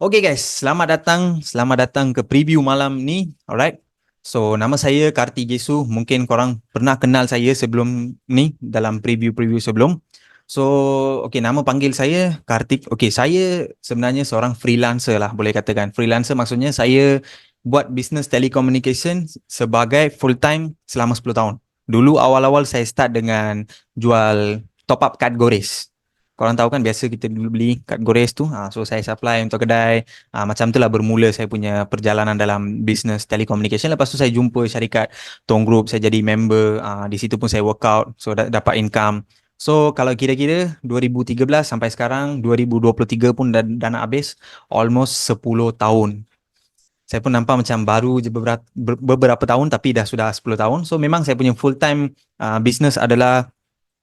Okay guys, selamat datang ke preview malam ni. Alright. So nama saya Karti Jesu. Mungkin korang pernah kenal saya sebelum ni dalam preview-preview sebelum. So okay, nama panggil saya Kartik. Okay, saya sebenarnya seorang freelancer lah, boleh katakan. Freelancer maksudnya saya buat business telecommunication sebagai full time selama 10 tahun. Dulu awal-awal saya start dengan jual top up kad Gores. Korang tahu kan biasa kita dulu beli kad Gores tu. So saya supply untuk kedai. Macam tu lah bermula saya punya perjalanan dalam business telecommunication. Lepas tu saya jumpa syarikat Tong Group, saya jadi member. Di situ pun saya workout, so dapat income. So kalau kira-kira 2013 sampai sekarang 2023 pun dah nak habis, almost 10 tahun. Saya pun nampak macam baru je beberapa tahun tapi dah sudah 10 tahun. So memang saya punya full time business adalah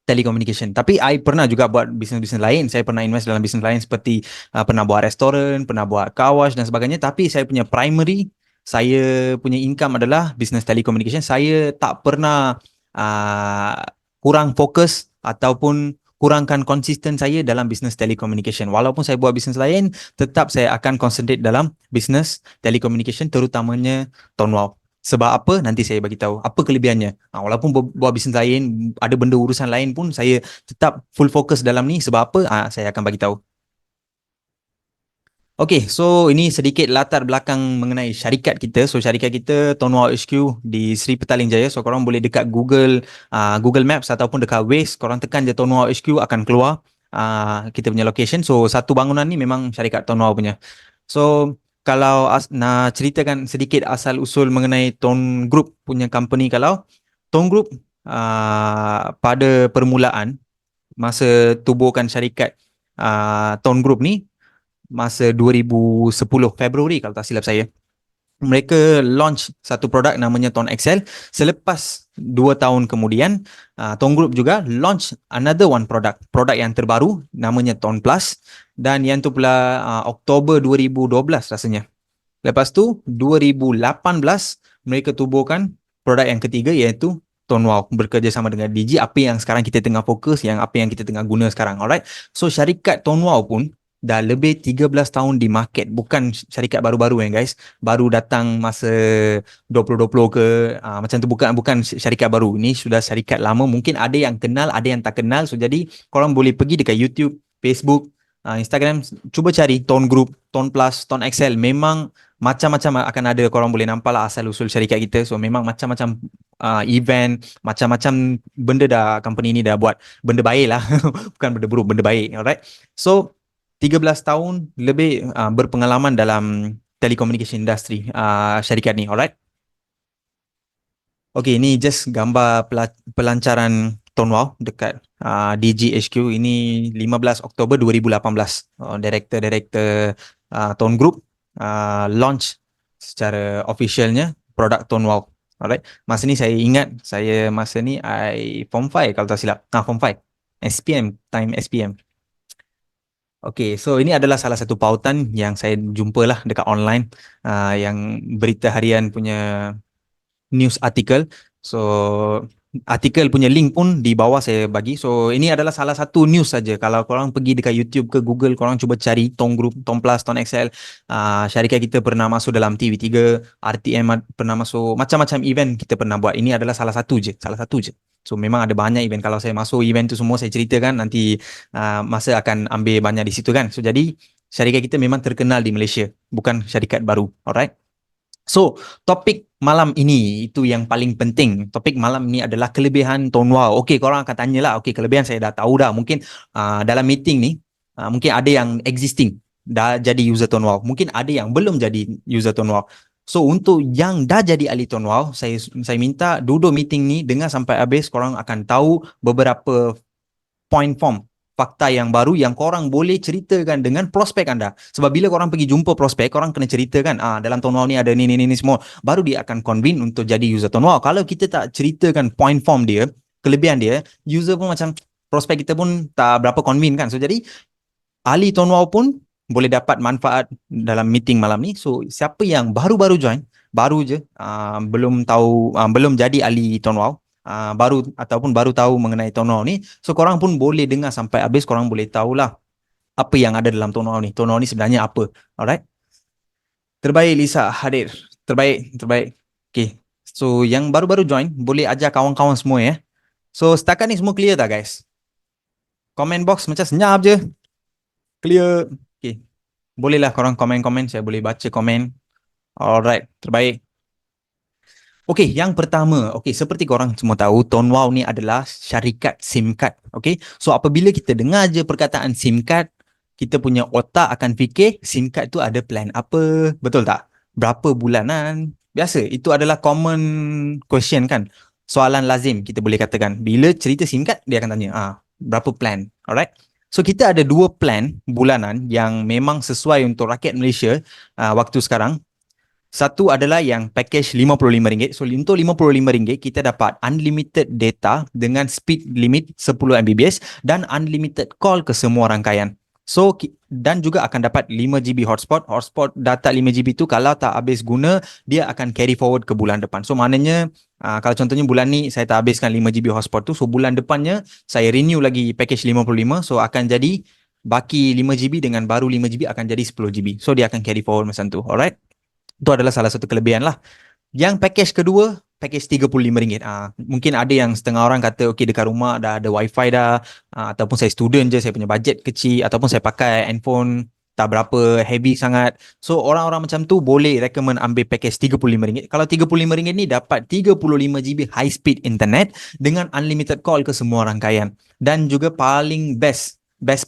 telecommunication. Tapi I pernah juga buat bisnes-bisnes lain. Saya pernah invest dalam bisnes lain seperti pernah buat restoran, pernah buat car wash dan sebagainya. Tapi saya punya primary, saya punya income adalah bisnes telecommunication. Saya tak pernah uh, kurang fokus ataupun kurangkan konsisten saya dalam bisnes telecommunication. Walaupun saya buat bisnes lain, tetap saya akan concentrate dalam bisnes telecommunication, terutamanya Tonwow. Sebab apa? Nanti saya bagi tahu. Apa kelebihannya? Walaupun buat bisnes lain, ada benda urusan lain pun saya tetap full fokus dalam ni. Sebab apa? Saya akan bagi tahu. Okay, so ini sedikit latar belakang mengenai syarikat kita. So syarikat kita Tonwow HQ di Sri Petaling Jaya. So korang boleh dekat Google Maps ataupun dekat Waze, korang tekan je Tonwow HQ akan keluar kita punya location. So satu bangunan ni memang syarikat Tonwow punya. So kalau nak ceritakan sedikit asal usul mengenai Ton Group punya company, kalau Ton Group pada permulaan masa tubuhkan syarikat Ton Group ni masa 2010 Februari kalau tak silap saya, mereka launch satu produk namanya Ton XL. Selepas 2 tahun kemudian, Ton Group juga launch another one produk yang terbaru namanya Ton Plus, dan yang tu pula Oktober 2012 rasanya. Lepas tu 2018 mereka tubuhkan produk yang ketiga, iaitu Tonwow, bekerjasama dengan Digi, apa yang sekarang kita tengah fokus, yang apa yang kita tengah guna sekarang. Alright. So syarikat Tonwow pun dah lebih 13 tahun di market. Bukan syarikat baru-baru guys. Baru datang masa 2020 ke macam tu, bukan syarikat baru. Ini sudah syarikat lama. Mungkin ada yang kenal, ada yang tak kenal. So jadi korang boleh pergi dekat YouTube, Facebook, Instagram, cuba cari Tone Group, Tone Plus, Tone XL. Memang macam-macam akan ada, korang boleh nampak lah asal usul syarikat kita. So memang macam-macam event, macam-macam benda dah company ni dah buat. Benda baik lah. Bukan benda buruk, benda baik. Alright. So 13 tahun lebih berpengalaman dalam telecommunication industry syarikat ni. Alright. Okay, ini just gambar pelancaran Tonwow dekat DGHQ. Ini 15 Oktober 2018. Director Tone Group launch secara officialnya produk Tonwow. Alright. Masa ni saya ingat, masa ni Form 5 kalau tak silap. Form 5. SPM, time SPM. Okay, so ini adalah salah satu pautan yang saya jumpa lah dekat online, yang berita harian punya news article. So artikel punya link pun di bawah saya bagi. So ini adalah salah satu news saja. Kalau korang pergi dekat YouTube ke Google, korang cuba cari Tong Group, Tong Plus, Tong XL. Syarikat kita pernah masuk dalam TV3, RTM pernah masuk, macam-macam event kita pernah buat. Ini adalah salah satu je, salah satu je. So memang ada banyak event. Kalau saya masuk event tu semua saya ceritakan, nanti masa akan ambil banyak di situ kan. So jadi syarikat kita memang terkenal di Malaysia, bukan syarikat baru. Alright. So, topik malam ini itu yang paling penting. Topik malam ini adalah kelebihan Tonwow. Okey, korang akan tanyalah, okey, kelebihan saya dah tahu dah. Mungkin dalam meeting ni mungkin ada yang existing dah jadi user Tonwow. Mungkin ada yang belum jadi user Tonwow. So, untuk yang dah jadi ahli Tonwow, saya minta duduk meeting ni dengar sampai habis. Korang akan tahu beberapa point form, fakta yang baru yang korang boleh ceritakan dengan prospek anda. Sebab bila korang pergi jumpa prospek, korang kena ceritakan dalam Tonwow ni ada ni semua, baru dia akan convince untuk jadi user Tonwow. Kalau kita tak ceritakan point form dia, kelebihan dia, user pun macam, prospek kita pun tak berapa convince kan. So jadi ahli Tonwow pun boleh dapat manfaat dalam meeting malam ni. So siapa yang baru-baru join, baru je belum tahu, belum jadi ahli Tonwow, baru tahu mengenai Tonwow ni, so korang pun boleh dengar sampai habis. Korang boleh tahulah apa yang ada dalam Tone Wow ni. Tone Wow ni sebenarnya apa. Alright. Terbaik Lisa hadir. Terbaik. Okay. So yang baru-baru join boleh ajar kawan-kawan semua ya. So setakat ni semua clear tak guys? Comment box macam senyap je. Clear. Okay. Bolehlah korang komen-komen. Saya boleh baca komen. Alright. Terbaik. Okey, yang pertama, okey, seperti korang semua tahu, Tone Wow ni adalah syarikat SIM card. Okey, so apabila kita dengar je perkataan SIM card, kita punya otak akan fikir SIM card tu ada plan apa, betul tak? Berapa bulanan? Biasa, itu adalah common question kan? Soalan lazim kita boleh katakan. Bila cerita SIM card, dia akan tanya, berapa plan? Alright? So kita ada dua plan bulanan yang memang sesuai untuk rakyat Malaysia waktu sekarang. Satu adalah yang package RM55. So untuk RM55 kita dapat unlimited data dengan speed limit 10 Mbps dan unlimited call ke semua rangkaian. So dan juga akan dapat 5GB hotspot. Hotspot data 5GB tu kalau tak habis guna dia akan carry forward ke bulan depan. So maknanya kalau contohnya bulan ni saya tak habiskan 5GB hotspot tu, so bulan depannya saya renew lagi package 55, so akan jadi baki 5GB dengan baru 5GB akan jadi 10GB. So dia akan carry forward macam tu. Alright. Itu adalah salah satu kelebihan lah. Yang package kedua, package RM35. Mungkin ada yang setengah orang kata, okay, dekat rumah dah ada wifi dah, ataupun saya student je, saya punya budget kecil, ataupun saya pakai handphone tak berapa heavy sangat. So orang-orang macam tu boleh recommend ambil package RM35. Kalau RM35 ni dapat 35GB high speed internet dengan unlimited call ke semua rangkaian. Dan juga paling best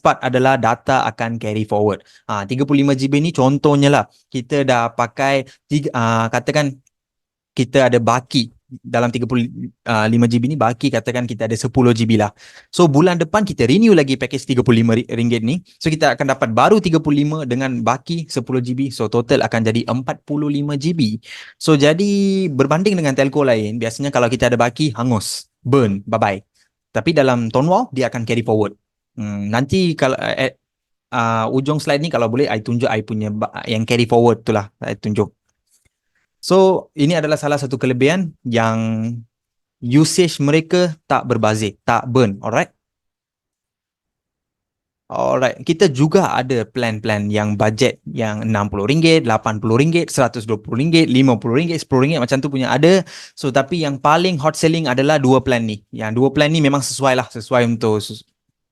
part adalah data akan carry forward. 35GB ni contohnya lah, kita dah pakai katakan kita ada baki dalam 35GB ni, baki katakan kita ada 10GB lah. So bulan depan kita renew lagi package RM35 ni. So kita akan dapat baru 35 dengan baki 10GB. So total akan jadi 45GB. So jadi berbanding dengan telco lain, biasanya kalau kita ada baki, hangus, burn, bye-bye. Tapi dalam Tone Wow, dia akan carry forward. Nanti kalau ujung slide ni kalau boleh I tunjuk I punya yang carry forward tu lah, I tunjuk. So ini adalah salah satu kelebihan yang usage mereka tak berbazir, tak burn. Alright. Kita juga ada plan-plan yang budget yang RM60, RM80, RM120, RM50, RM10 macam tu punya ada. So tapi yang paling hot selling adalah dua plan ni. Yang dua plan ni memang sesuai untuk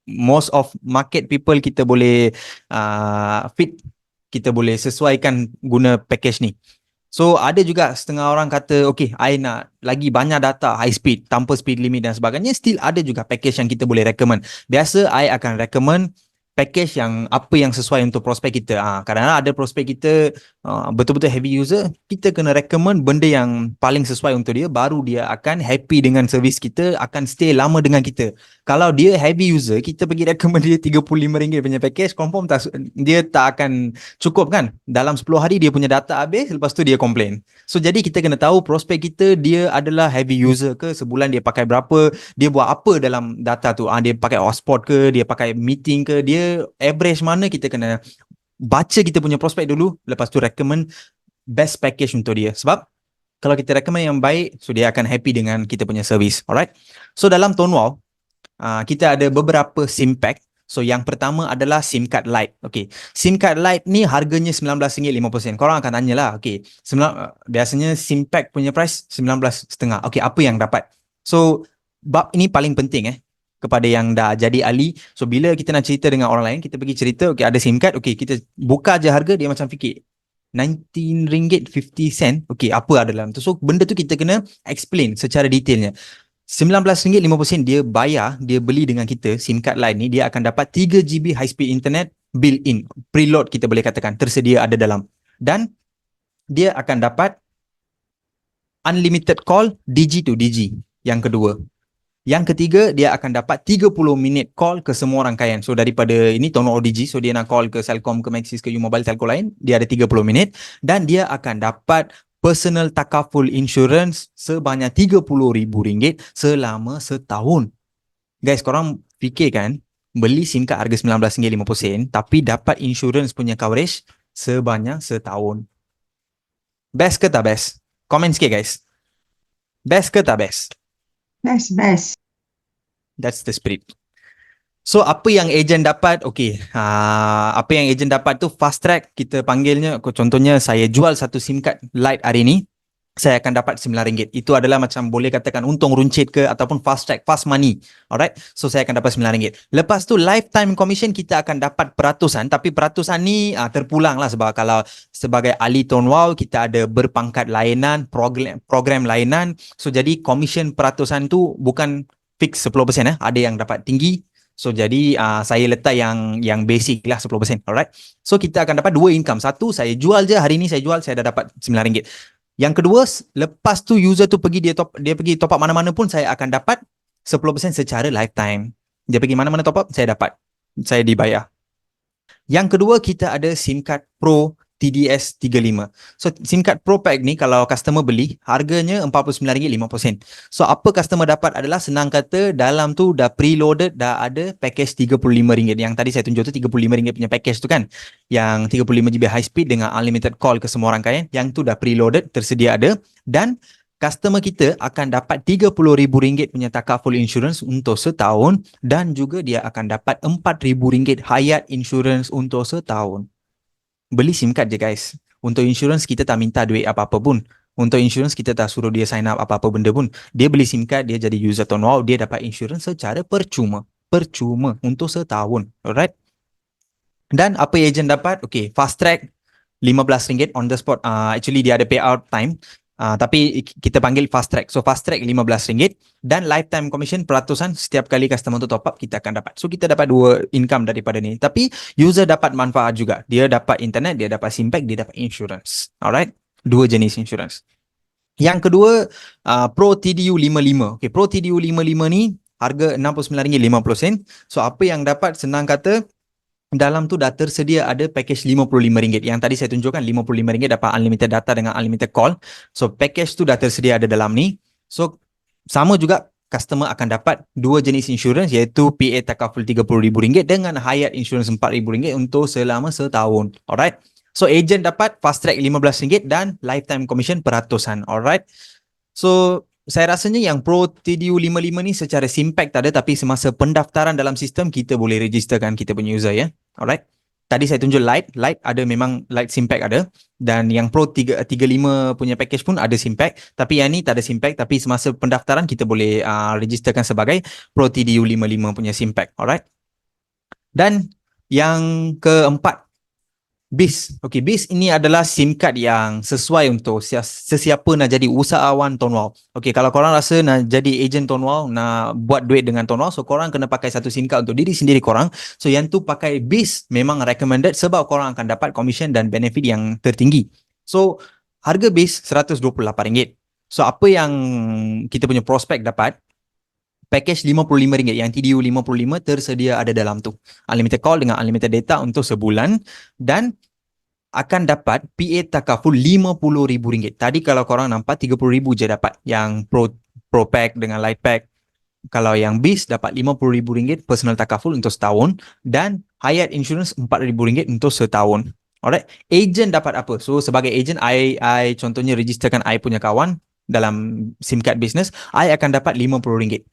most of market people, kita boleh fit, kita boleh sesuaikan guna package ni. So ada juga setengah orang kata, okay, I nak lagi banyak data high speed tanpa speed limit dan sebagainya. Still ada juga package yang kita boleh recommend. Biasa I akan recommend package yang apa yang sesuai untuk prospek kita. Kadang-kadang ada prospek kita betul-betul heavy user, kita kena recommend benda yang paling sesuai untuk dia, baru dia akan happy dengan servis kita, akan stay lama dengan kita. Kalau dia heavy user, kita pergi recommend dia RM35 punya package, confirm dia tak akan cukup kan. Dalam 10 hari dia punya data habis, lepas tu dia complain. So jadi kita kena tahu prospek kita dia adalah heavy user ke, sebulan dia pakai berapa, dia buat apa dalam data tu. Dia pakai hotspot ke, dia pakai meeting ke, dia average mana, kita kena baca kita punya prospek dulu, lepas tu recommend best package untuk dia. Sebab kalau kita recommend yang baik, so dia akan happy dengan kita punya service. Alright. So dalam Tone Wow, kita ada beberapa SIM pack. So yang pertama adalah SIM card Lite. Okay. SIM card Lite ni harganya RM19.50. Korang akan tanya lah, okay, biasanya SIM pack punya price RM19.50. Okay, apa yang dapat? So bab ini paling penting kepada yang dah jadi ahli. So bila kita nak cerita dengan orang lain, kita pergi cerita, okay, ada SIM card, okay, kita buka je harga, dia macam fikir RM19.50. Okay, apa ada dalam tu? So benda tu kita kena explain secara detailnya. RM19.50 dia bayar, dia beli dengan kita SIM card Lite ni, dia akan dapat 3GB high speed internet built-in, preload kita boleh katakan, tersedia ada dalam. Dan dia akan dapat unlimited call DG to DG yang kedua. Yang ketiga, dia akan dapat 30 minit call ke semua rangkaian. So daripada ini Tone Wow DG, so dia nak call ke Celcom, ke Maxis, ke U-Mobile, telco lain, dia ada 30 minit. Dan dia akan dapat personal takaful insurance sebanyak RM30,000 selama setahun. Guys, korang fikir kan, beli SIM card harga RM19.50 tapi dapat insurance punya coverage sebanyak setahun. Best ke tak best? Comment sikit guys. Best ke tak best? Best. That's the spirit. So apa yang ejen dapat? Okay, apa yang ejen dapat tu fast track kita panggilnya. Contohnya saya jual satu SIM card Lite hari ni, saya akan dapat RM9. Itu adalah macam boleh katakan untung runcit ke ataupun fast track, fast money. Alright, so saya akan dapat RM9. Lepas tu lifetime commission kita akan dapat peratusan, tapi peratusan ni terpulang lah sebab kalau sebagai ahli Tonwau kita ada berpangkat layanan, program layanan. So jadi commission peratusan tu bukan fix 10%, ada yang dapat tinggi. So jadi saya letak yang basic lah 10%. Alright. So kita akan dapat dua income. Satu, saya jual je hari ni, saya jual saya dah dapat RM9. Yang kedua, lepas tu user tu pergi dia pergi top up mana-mana pun saya akan dapat 10% secara lifetime. Dia pergi mana-mana top up, saya dibayar. Yang kedua, kita ada SIM card Pro TDS 35. So SIM card Pro pack ni kalau customer beli, harganya RM49.50. So apa customer dapat adalah senang kata dalam tu dah preloaded, dah ada package RM35. Yang tadi saya tunjuk tu RM35 punya package tu kan. Yang 35GB high speed dengan unlimited call ke semua rangkaian. Yang tu dah preloaded, tersedia ada. Dan customer kita akan dapat RM30,000 punya takaful insurance untuk setahun dan juga dia akan dapat RM4,000 hayat insurance untuk setahun. Beli SIM card je guys. Untuk insurance kita tak minta duit apa-apa pun. Untuk insurance kita tak suruh dia sign up apa-apa benda pun. Dia beli SIM card, dia jadi user Tonwau, dia dapat insurance secara percuma. Percuma untuk setahun. Alright? Dan apa yang ejen dapat? Okay, fast track RM15 on the spot. Actually dia ada payout time. Tapi kita panggil fast track. So fast track RM15 dan lifetime commission peratusan setiap kali customer tu top up kita akan dapat. So kita dapat dua income daripada ni. Tapi user dapat manfaat juga. Dia dapat internet, dia dapat SIM pack, dia dapat insurance. Alright? Dua jenis insurance. Yang kedua, Pro TDU 55. Okay, Pro TDU 55 ni harga RM69.50. So apa yang dapat senang kata dalam tu dah tersedia ada package RM55. Yang tadi saya tunjukkan RM55 dapat unlimited data dengan unlimited call. So package tu dah tersedia ada dalam ni. So sama juga customer akan dapat dua jenis insurans iaitu PA takaful RM30,000 dengan hayat insurance RM4,000 untuk selama setahun. Alright. So agent dapat fast track RM15 dan lifetime commission peratusan. Alright. So saya rasanya yang Pro TDU 55 ni secara SIM-pack tak ada, tapi semasa pendaftaran dalam sistem kita boleh registerkan kita punya user ya. Alright. Tadi saya tunjuk Lite ada, memang Lite SIM-pack ada, dan yang Pro 35 punya package pun ada SIM-pack, tapi yang ni tak ada SIM-pack, tapi semasa pendaftaran kita boleh registerkan sebagai Pro TDU 55 punya SIM-pack. Alright. Dan yang keempat, BIS. Okay, BIS ini adalah SIM card yang sesuai untuk sesiapa nak jadi usahawan Tonwau. Okay, kalau korang rasa nak jadi ejen Tonwau, nak buat duit dengan Tonwau, so korang kena pakai satu SIM card untuk diri sendiri korang. So yang tu pakai BIS memang recommended sebab korang akan dapat commission dan benefit yang tertinggi. So harga BIS RM128. So apa yang kita punya prospek dapat? Package RM55 yang TDU 55 tersedia ada dalam tu. Unlimited call dengan unlimited data untuk sebulan dan akan dapat PA takaful RM50,000. Tadi kalau korang nampak RM30,000 je dapat yang Pro Pack dengan Light Pack. Kalau yang BIS dapat RM50,000 personal takaful untuk setahun dan hayat insurance RM4,000 untuk setahun. Alright. Agent dapat apa? So sebagai agent, I contohnya registerkan I punya kawan dalam SIM card business, I akan dapat RM50.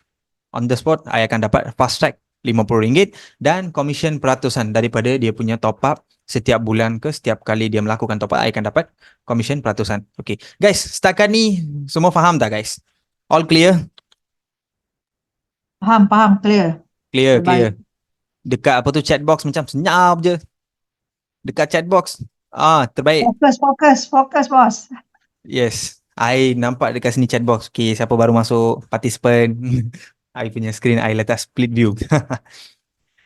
On the spot, I akan dapat fast track RM50 dan commission peratusan daripada dia punya top up setiap bulan ke setiap kali dia melakukan top up, I akan dapat commission peratusan. Okay. Guys, setakat ni semua faham tak guys? All clear? Faham, clear. Clear. Dekat apa tu chat box macam senyap je. Dekat chat box. Terbaik. Fokus, bos. Yes. I nampak dekat sini chat box. Okay, siapa baru masuk participant. I punya screen I letak split view.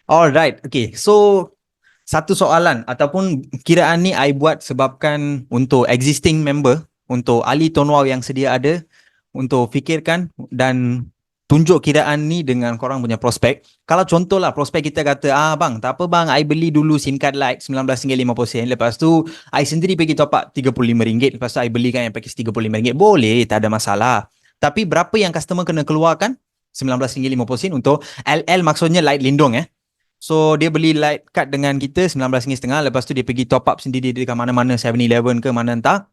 Alright, okay. So satu soalan ataupun kiraan ni I buat sebabkan untuk existing member, untuk ahli Tonwau yang sedia ada, untuk fikirkan dan tunjuk kiraan ni dengan korang punya prospek. Kalau contohlah prospek kita kata, bang, tak apa bang, I beli dulu SIM card Lite RM19.50. Lepas tu I sendiri pergi top up RM35. Lepas tu I belikan yang package RM35. Boleh, tak ada masalah. Tapi berapa yang customer kena keluarkan? RM19.50 untuk LL, maksudnya Lite Lindung So dia beli Lite card dengan kita RM19.50. Lepas tu dia pergi top up sendiri dekat mana-mana 7-Eleven ke mana entah.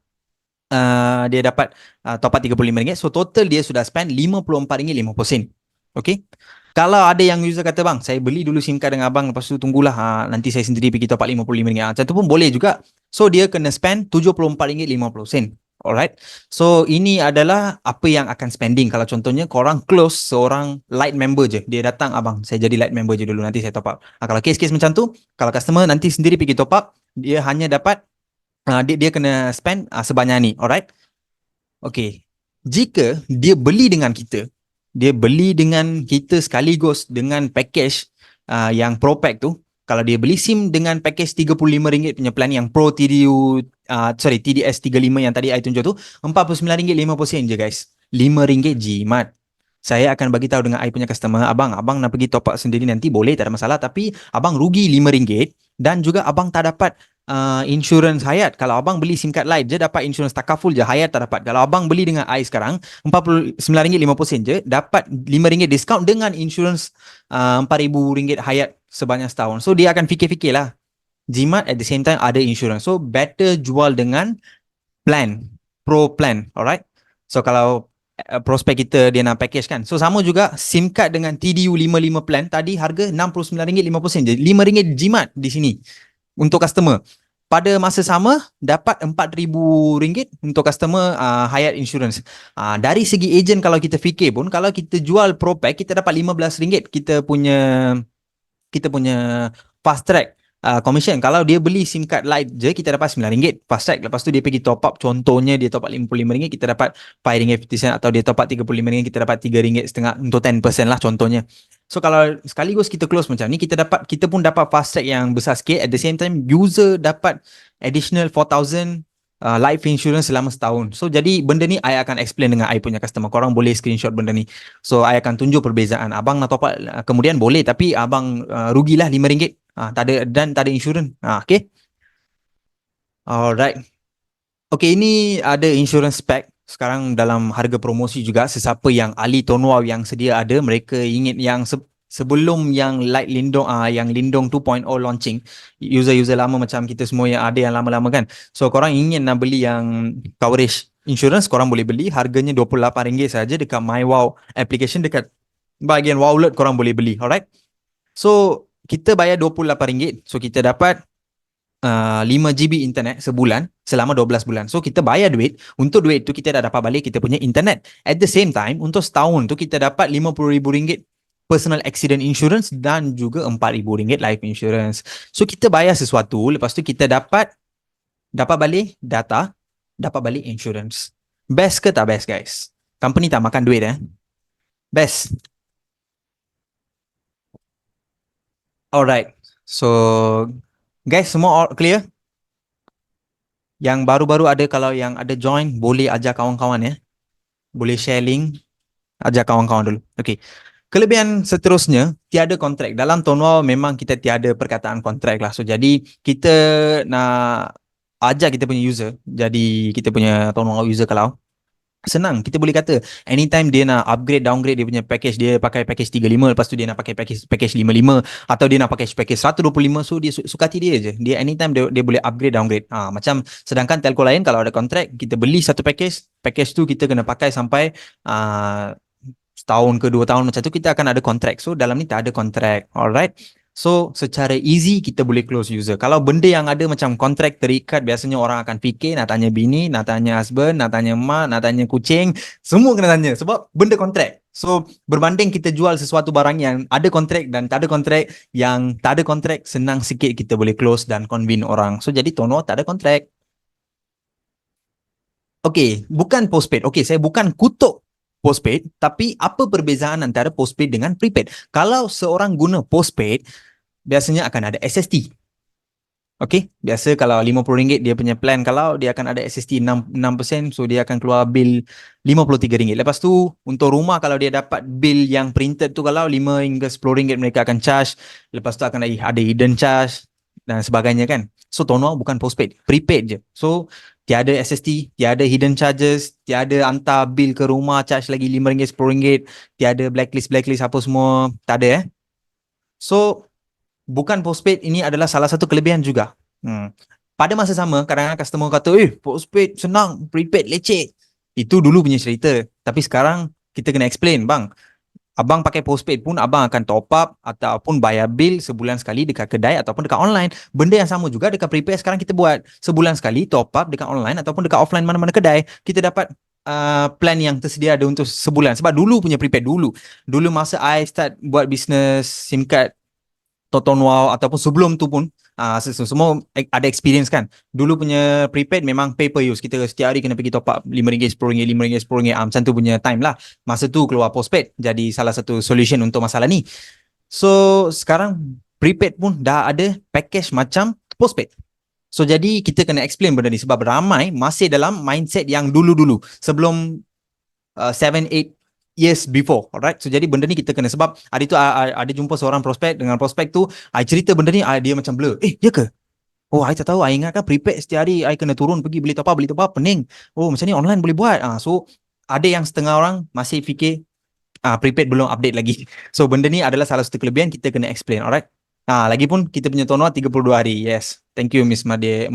Dia dapat top up RM35. So total dia sudah spend RM54.50. Okay. Kalau ada yang user kata, bang, saya beli dulu SIM card dengan abang, lepas tu tunggulah, nanti saya sendiri pergi top up RM55. Macam tu pun boleh juga. So, dia kena spend RM74.50. Alright. So, ini adalah apa yang akan spending. Kalau contohnya korang close seorang light member je. Dia datang, abang, saya jadi light member je dulu, nanti saya top up. Kalau case-case macam tu, kalau customer nanti sendiri pergi top up, dia hanya dapat, dia kena spend sebanyak ni. Alright. Okay. Jika dia beli dengan kita sekaligus dengan package yang Pro Pack tu, kalau dia beli SIM dengan package RM35 punya plan yang Pro TDS 35 yang tadi I tunjuk tu, RM49.50 je guys. RM5 jimat. Saya akan bagi tahu dengan I punya customer, abang nak pergi top up sendiri nanti boleh, tak ada masalah, tapi abang rugi RM5 dan juga abang tak dapat insurans hayat. Kalau abang beli SIM card light je dapat insurans takaful je, hayat tak dapat. Kalau abang beli dengan I sekarang RM49.50 je dapat RM5 discount dengan insurans RM4,000 hayat sebanyak setahun. So dia akan fikir-fikirlah. Jimat at the same time ada insurans. So better jual dengan plan, pro plan. Alright. So kalau prospek kita dia nak package kan. So sama juga SIM card dengan TDU 55 plan tadi harga RM69.50 je. RM5 jimat di sini untuk customer. Pada masa sama dapat RM4,000 untuk customer hayat insurance. Dari segi agent kalau kita fikir pun, kalau kita jual pro pack kita dapat RM15 kita punya fast track commission. Kalau dia beli SIM card light je kita dapat RM9 fast track. Lepas tu dia pergi top up, contohnya dia top up RM55 kita dapat RM5.50, atau dia top up RM35 kita dapat RM3.50 untuk 10% lah contohnya. So kalau sekaligus kita close macam ni, kita pun dapat fast track yang besar sikit. At the same time user dapat additional 4,000 life insurance selama setahun. So jadi benda ni I akan explain dengan I punya customer. Korang boleh screenshot benda ni. So I akan tunjuk perbezaan. Abang nak top up kemudian boleh, tapi abang rugilah RM5. Tak ada insurans. Okay. Alright. Okay, ini ada insurance pack. Sekarang dalam harga promosi juga, sesiapa yang ahli Tonwau yang sedia ada, mereka ingin yang sebelum yang Light Lindung yang Lindung 2.0 launching, user-user lama macam kita semua yang ada yang lama-lama kan. So korang ingin nak beli yang coverage insurance, korang boleh beli, harganya RM28 saja dekat MyWow application, dekat bahagian Wowlet korang boleh beli. Alright. So kita bayar RM28. So kita dapat 5GB internet sebulan selama 12 bulan. So kita bayar duit, untuk duit tu kita dah dapat balik kita punya internet. At the same time, untuk setahun tu kita dapat RM50,000 personal accident insurance dan juga RM4,000 life insurance. So kita bayar sesuatu, lepas tu kita dapat balik data, dapat balik insurance. Best ke tak best guys? Company tak makan duit Best. Alright. So guys, semua clear? Yang baru-baru ada, kalau yang ada join, boleh ajak kawan-kawan Boleh share link, ajak kawan-kawan dulu. Okay. Kelebihan seterusnya, tiada kontrak. Dalam Tonwau memang kita tiada perkataan kontrak lah. So jadi kita nak ajak kita punya user, jadi kita punya Tonwau user, kalau senang, kita boleh kata anytime dia nak upgrade, downgrade dia punya package, dia pakai package 35, lepas tu dia nak pakai package 55, atau dia nak pakai package 125, so dia suka hati dia je. Dia anytime dia boleh upgrade, downgrade. Macam sedangkan telco lain kalau ada kontrak, kita beli satu package tu kita kena pakai sampai setahun ke 2 tahun macam tu, kita akan ada kontrak. So dalam ni tak ada kontrak. Alright. So secara easy kita boleh close user. Kalau benda yang ada macam kontrak terikat, biasanya orang akan fikir nak tanya bini, nak tanya husband, nak tanya mak, nak tanya kucing, semua kena tanya sebab benda kontrak. So berbanding kita jual sesuatu barang yang ada kontrak dan tak ada kontrak, yang tak ada kontrak senang sikit kita boleh close dan convince orang. So jadi Tonwau tak ada kontrak. Okay, bukan postpaid. Okay, saya bukan kutuk postpaid, tapi apa perbezaan antara postpaid dengan prepaid? Kalau seorang guna postpaid, biasanya akan ada SST. Okay, biasa kalau RM50 dia punya plan, kalau dia akan ada SST 6%, so dia akan keluar bil RM53. Lepas tu untuk rumah, kalau dia dapat bil yang printed tu, kalau RM5 hingga RM10 mereka akan charge. Lepas tu akan ada hidden charge dan sebagainya kan. So Tonwau bukan postpaid, prepaid je. So tiada SST, tiada hidden charges, tiada hantar bil ke rumah charge lagi RM5, RM10, tiada blacklist apa semua, tak ada So bukan postpaid, ini adalah salah satu kelebihan juga. Pada masa sama, kadang-kadang customer kata, postpaid senang, prepaid leceh. Itu dulu punya cerita. Tapi sekarang kita kena explain, bang. abang pakai postpaid pun abang akan top up ataupun bayar bil sebulan sekali dekat kedai ataupun dekat online. Benda yang sama juga dekat prepaid sekarang kita buat. Sebulan sekali top up dekat online ataupun dekat offline mana-mana kedai. Kita dapat plan yang tersedia ada untuk sebulan. Sebab dulu punya prepaid dulu. Dulu masa I start buat bisnes SIM card Toton Wow ataupun sebelum tu pun semua ada experience kan. Dulu punya prepaid memang pay per use. Kita setiap hari kena pergi top up RM5, RM10, RM5, RM10. Macam tu punya time lah. Masa tu keluar postpaid. Jadi salah satu solution untuk masalah ni. So sekarang prepaid pun dah ada package macam postpaid. So jadi kita kena explain benda ni sebab ramai masih dalam mindset yang dulu-dulu. Sebelum 7-8 years before, alright. So jadi benda ni kita kena, sebab hari tu ada jumpa seorang prospek, dengan prospek tu I cerita benda ni, dia macam blur. Ya ke? Oh, I tak tahu. I ingat kan prepaid setiap hari I kena turun pergi beli top up pening. Oh, macam ni online boleh buat. So ada yang setengah orang masih fikir prepaid belum update lagi. So benda ni adalah salah satu kelebihan, kita kena explain, alright. Lagipun kita punya tonua 32 hari. Yes. Thank you Miss Madia.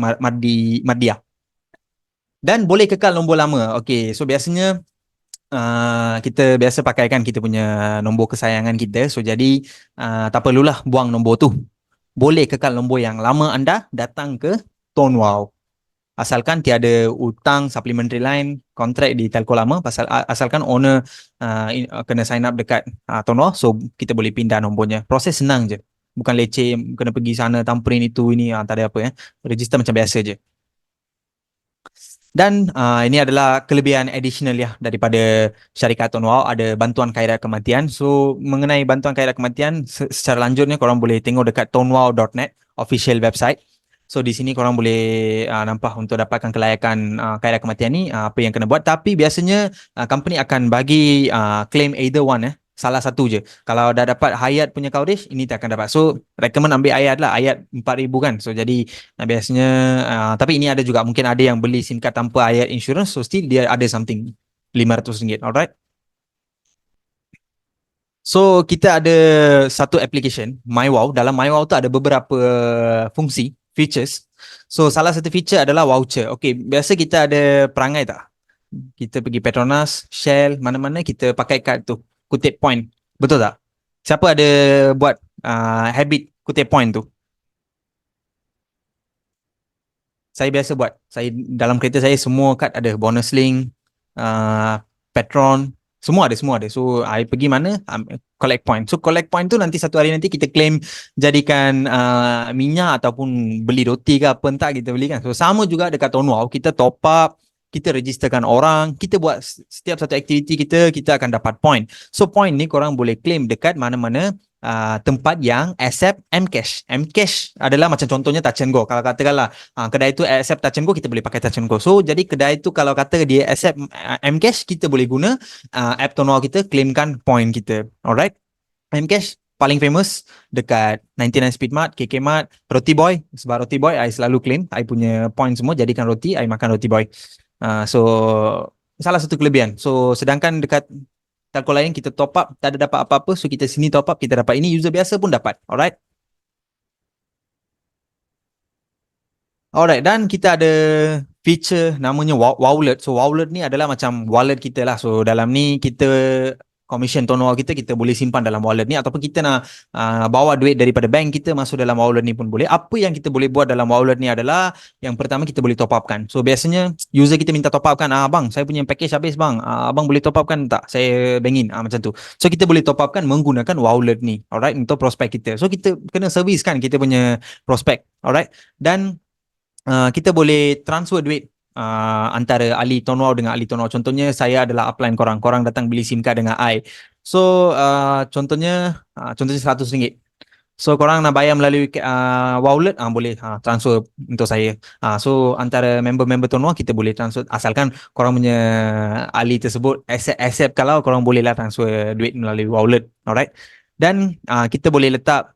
Dan boleh kekal nombor lama. Okay, so biasanya kita biasa pakaikan kita punya nombor kesayangan kita. So jadi tak perlulah buang nombor tu. Boleh kekal nombor yang lama anda datang ke Tone Wow. Asalkan tiada hutang supplementary line kontrak di telco lama, asalkan owner kena sign up dekat Tone Wow, so kita boleh pindah nombornya. Proses senang je. Bukan leceh kena pergi sana tamperin itu ini, tak ada apa. Register macam biasa je. Dan ini adalah kelebihan additional ya daripada syarikat Tone Wow, ada bantuan khairat kematian. So mengenai bantuan khairat kematian secara lanjutnya korang boleh tengok dekat tonewow.net official website. So di sini korang boleh nampak untuk dapatkan kelayakan khairat kematian ni apa yang kena buat. Tapi biasanya company akan bagi claim either one salah satu je. Kalau dah dapat Hayat punya coverage, ini tak akan dapat. So recommend ambil Hayat lah, Hayat 4,000 kan. So jadi biasanya tapi ini ada juga, mungkin ada yang beli SIM card tanpa Hayat insurance, so still dia ada something RM500, alright. So kita ada satu application MyWow. Dalam MyWow tu ada beberapa fungsi, features. So salah satu feature adalah voucher. Okay, biasa kita ada perangai tak? Kita pergi Petronas, Shell, mana-mana kita pakai kad tu, kutip point. Betul tak? Siapa ada buat habit kutip point tu? Saya biasa buat. Saya dalam kereta saya semua kad ada, bonus link, Petron, semua ada. So I pergi mana collect point. So collect point tu nanti satu hari nanti kita claim jadikan minyak ataupun beli roti ke apa entah kita beli kan. So sama juga dekat Tone Wow, kita top up, kita registerkan orang, kita buat setiap satu aktiviti kita akan dapat point. So point ni korang boleh claim dekat mana-mana tempat yang accept Mcash. Mcash adalah macam contohnya Touch and Go. Kalau katakanlah kedai tu accept Touch and Go, kita boleh pakai Touch and Go. So jadi kedai tu kalau kata dia accept Mcash, kita boleh guna app Tone Wow kita, claimkan point kita. Alright. Mcash paling famous dekat 99 Speed Mart, KK Mart, Roti Boy. Sebab Roti Boy I selalu claim, I punya point semua jadikan roti, I makan Roti Boy. So salah satu kelebihan. So sedangkan dekat telco lain kita top up tak ada dapat apa-apa, so kita sini top up kita dapat. Ini user biasa pun dapat. Alright. Alright, dan kita ada feature namanya Wowlet. So Wowlet ni adalah macam wallet kita lah. So dalam ni kita commission Tone Wow kita boleh simpan dalam wallet ni, ataupun kita nak bawa duit daripada bank kita masuk dalam wallet ni pun boleh. Apa yang kita boleh buat dalam wallet ni adalah, yang pertama kita boleh top up kan. So biasanya user kita minta top up kan, bang saya punya package habis bang, abang boleh top up kan tak, saya bangin macam tu. So kita boleh top up kan menggunakan wallet ni, alright, untuk prospek kita. So kita kena service kan kita punya prospek, alright. Dan kita boleh transfer duit antara ahli Tone Wow dengan ahli Tone Wow. Contohnya saya adalah upline korang datang beli SIM card dengan I. So contohnya RM100. So korang nak bayar melalui wallet, boleh transfer untuk saya. So antara member-member Tone Wow kita boleh transfer, asalkan korang punya ahli tersebut accept kalau korang boleh lah transfer duit melalui wallet. Alright. Dan kita boleh letak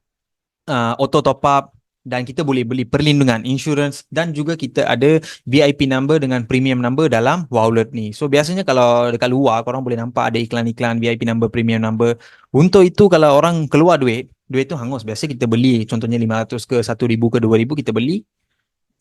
auto top up, dan kita boleh beli perlindungan, insurance, dan juga kita ada VIP number dengan premium number dalam wallet ni. So biasanya kalau dekat luar korang boleh nampak ada iklan-iklan VIP number, premium number. Untuk itu kalau orang keluar duit tu hangus. Biasa kita beli contohnya 500 ke 1,000 ke 2,000 kita beli.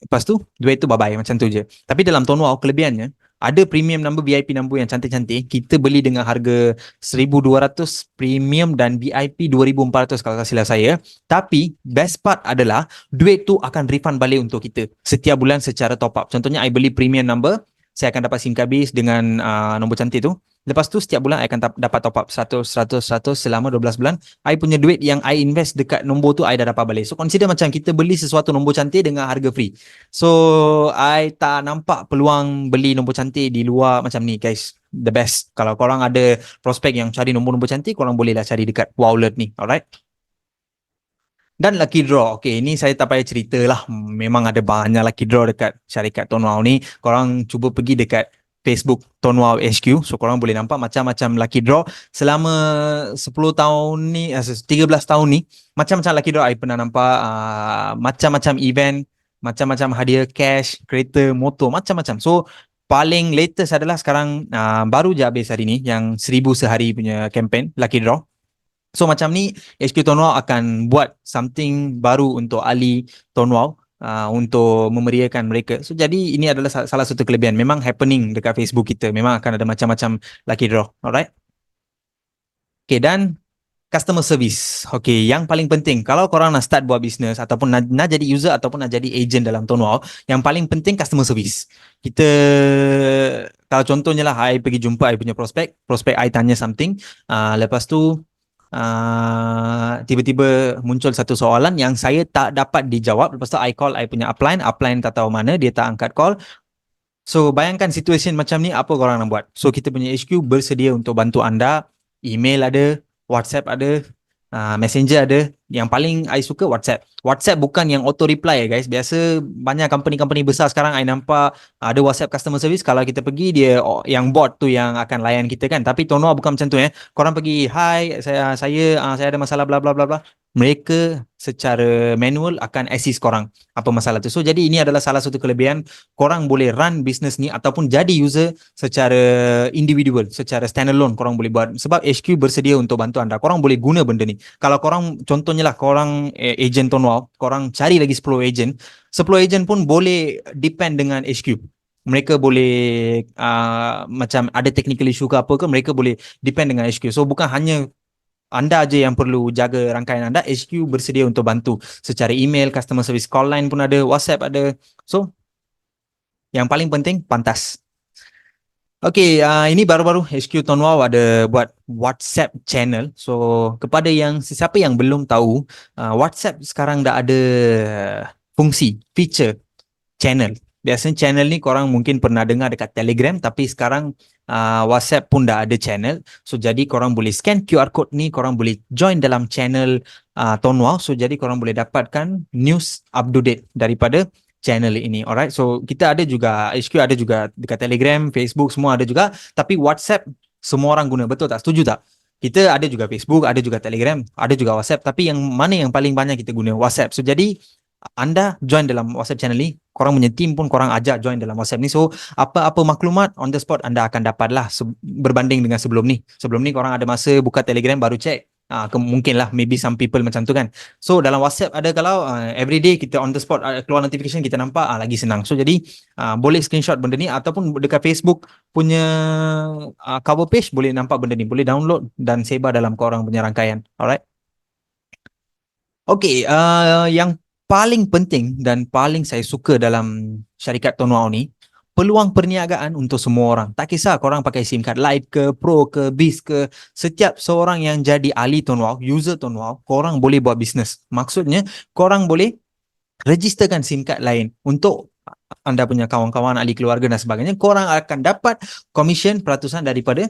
Lepas tu duit tu bye-bye macam tu je. Tapi dalam Tone Wow kelebihannya, Ada premium number, VIP number yang cantik-cantik. Kita beli dengan harga 1,200 premium dan VIP 2,400 kalau tak silap saya. Tapi best part adalah duit tu akan refund balik untuk kita setiap bulan secara top up. Contohnya I beli premium number, saya akan dapat SIM card bis dengan nombor cantik tu. Lepas tu setiap bulan I akan dapat top up 100 100 100 selama 12 bulan. I punya duit yang I invest dekat nombor tu I dah dapat balik. So consider macam kita beli sesuatu nombor cantik dengan harga free. So I tak nampak peluang beli nombor cantik di luar macam ni guys. The best. Kalau korang ada prospek yang cari nombor-nombor cantik, korang bolehlah cari dekat Wowlet ni. Alright. Dan lucky draw. Okay, ini saya tak payah cerita lah. Memang ada banyak lucky draw dekat syarikat Ton Wow ni. Korang cuba pergi dekat Facebook Ton Wow HQ. So, korang boleh nampak macam-macam lucky draw. Selama 10 tahun ni, 13 tahun ni, macam-macam lucky draw I pernah nampak. Macam-macam event, macam-macam hadiah cash, kereta, motor, macam-macam. So, paling latest adalah sekarang, baru je habis hari ni, yang 1,000 sehari punya campaign, lucky draw. So macam ni HQ Ton Wow akan buat something baru untuk ahli Ton Wow untuk memeriahkan mereka. So jadi ini adalah salah satu kelebihan. Memang happening dekat Facebook kita. Memang akan ada macam-macam lucky draw. Alright. Okay, dan customer service. Okay, yang paling penting kalau korang nak start buat bisnes ataupun nak jadi user ataupun nak jadi agent dalam Ton Wow, yang paling penting customer service. Kita kalau contohnya lah I pergi jumpa I punya prospek I tanya something, lepas tu tiba-tiba muncul satu soalan yang saya tak dapat dijawab. Lepas tu I call I punya upline tak tahu mana, dia tak angkat call. So bayangkan situasi macam ni, apa korang nak buat? So kita punya HQ bersedia untuk bantu anda. Email ada, WhatsApp ada, Messenger ada. Yang paling I suka WhatsApp bukan yang auto reply guys. Biasa banyak company-company besar sekarang I nampak ada WhatsApp customer service. Kalau kita pergi, dia yang bot tu yang akan layan kita kan. Tapi Ton Wow bukan macam tu Korang pergi, hi saya ada masalah bla bla bla bla. Mereka secara manual akan assist korang apa masalah tu. So jadi ini adalah salah satu kelebihan. Korang boleh run business ni ataupun jadi user secara individual, secara standalone korang boleh buat. Sebab HQ bersedia untuk bantu anda. Korang boleh guna benda ni. Kalau korang, contohnya lah korang agent Ton Wow, korang cari lagi 10 agent. 10 agent pun boleh depend dengan HQ. Mereka boleh macam ada technical issue ke apa ke, mereka boleh depend dengan HQ. So bukan hanya anda aja yang perlu jaga rangkaian anda. HQ bersedia untuk bantu secara email, customer service call line pun ada, WhatsApp ada. So yang paling penting pantas. Okay, ini baru-baru HQ Ton Wow ada buat WhatsApp channel. So kepada sesiapa yang belum tahu, WhatsApp sekarang dah ada fungsi, feature channel. Biasanya channel ni korang mungkin pernah dengar dekat Telegram, tapi sekarang WhatsApp pun dah ada channel. So jadi korang boleh scan QR code ni, korang boleh join dalam channel Ton Wow. So jadi korang boleh dapatkan news up to date daripada channel ini. Alright, so kita ada juga, HQ ada juga dekat Telegram, Facebook semua ada juga. Tapi WhatsApp semua orang guna, betul tak? Setuju tak? Kita ada juga Facebook, ada juga Telegram, ada juga WhatsApp. Tapi yang mana yang paling banyak kita guna? WhatsApp. So jadi anda join dalam WhatsApp channel ni, korang punya team pun korang ajak join dalam WhatsApp ni. So apa-apa maklumat on the spot anda akan dapat lah berbanding dengan sebelum ni. Sebelum ni korang ada masa buka Telegram baru check. Mungkin lah, maybe some people macam tu kan. So dalam WhatsApp ada, kalau everyday kita on the spot keluar notification, kita nampak, lagi senang. So jadi boleh screenshot benda ni, ataupun dekat Facebook punya cover page boleh nampak benda ni, boleh download dan sebar dalam korang punya rangkaian. Alright. Okay, yang paling penting dan paling saya suka dalam syarikat Ton Wow ni, peluang perniagaan untuk semua orang. Tak kisah korang pakai SIM card Lite ke, Pro ke, Biz ke, setiap seorang yang jadi ahli Ton Wow, user Ton Wow, korang boleh buat bisnes. Maksudnya, korang boleh registerkan SIM card lain untuk anda punya kawan-kawan, ahli keluarga dan sebagainya. Korang akan dapat komisen peratusan daripada